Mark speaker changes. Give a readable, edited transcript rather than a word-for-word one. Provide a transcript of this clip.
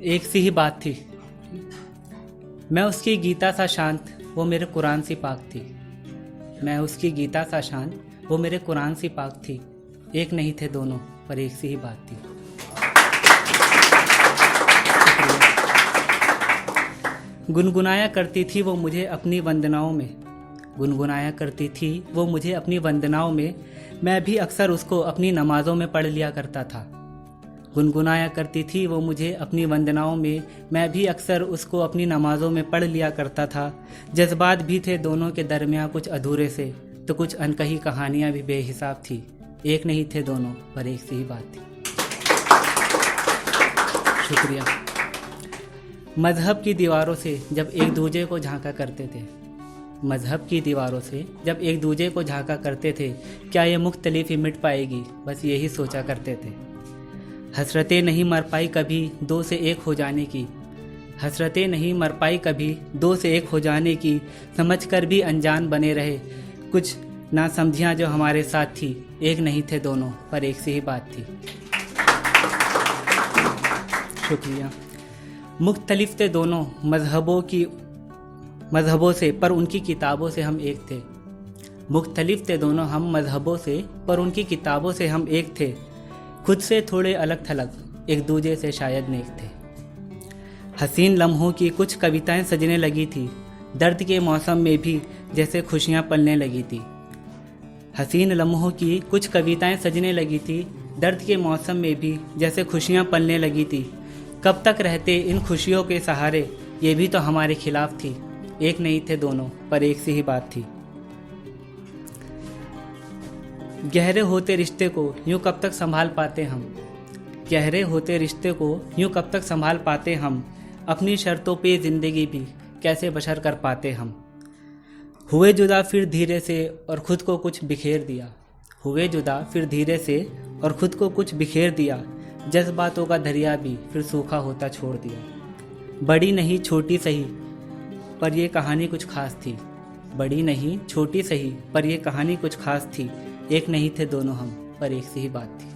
Speaker 1: एक सी ही बात थी। मैं उसकी गीता सा शांत, वो मेरे कुरान सी पाक थी। मैं उसकी गीता सा शांत, वो मेरे कुरान सी पाक थी। एक नहीं थे दोनों, पर एक सी ही बात थी। गुनगुनाया करती थी वो मुझे अपनी वंदनाओं में, गुनगुनाया करती थी वो मुझे अपनी वंदनाओं में। मैं भी अक्सर उसको अपनी नमाज़ों में पढ़ लिया करता था। गुनगुनाया करती थी वो मुझे अपनी वंदनाओं में, मैं भी अक्सर उसको अपनी नमाज़ों में पढ़ लिया करता था। जज्बात भी थे दोनों के दरमियाँ कुछ अधूरे से, तो कुछ अनकही कहानियाँ भी बेहिसाब थी। एक नहीं थे दोनों, पर एक सी ही बात थी। शुक्रिया। मज़हब की दीवारों से जब एक दूजे को झांका करते थे, मज़हब की दीवारों से जब एक दूजे को झांका करते थे, क्या ये मुख्तलिफी मिट पाएगी, बस यही सोचा करते थे। हसरतें नहीं मर पाई कभी दो से एक हो जाने की, हसरतें नहीं मर पाई कभी दो से एक हो जाने की। समझ कर भी अनजान बने रहे कुछ ना समझियाँ जो हमारे साथ थी। एक नहीं थे दोनों, पर एक सी ही बात थी। शुक्रिया। मुख्तलिफ थे दोनों मज़हबों से, पर उनकी किताबों से हम एक थे। मुख्तलिफ थे दोनों हम मज़हबों से, पर उनकी किताबों से हम एक थे। खुद से थोड़े अलग थलग, एक दूजे से शायद नेक थे। हसीन लम्हों की कुछ कविताएं सजने लगी थी, दर्द के मौसम में भी जैसे खुशियां पलने लगी थी। हसीन लम्हों की कुछ कविताएं सजने लगी थी, दर्द के मौसम में भी जैसे खुशियां पलने लगी थी। कब तक रहते इन खुशियों के सहारे, ये भी तो हमारे खिलाफ थी। एक नहीं थे दोनों, पर एक सी ही बात थी। गहरे होते रिश्ते को यूं कब तक संभाल पाते हम, गहरे होते रिश्ते को यूं कब तक संभाल पाते हम। अपनी शर्तों पे ज़िंदगी भी कैसे बशर कर पाते हम। हुए जुदा फिर धीरे से और ख़ुद को कुछ बिखेर दिया, हुए जुदा फिर धीरे से और ख़ुद को कुछ बिखेर दिया। जज्बातों का दरिया भी फिर सूखा होता छोड़ दिया। बड़ी नहीं छोटी सही, पर यह कहानी कुछ खास थी। बड़ी नहीं छोटी सही, पर यह कहानी कुछ खास थी। एक नहीं थे दोनों हम, पर एक सी ही बात थी।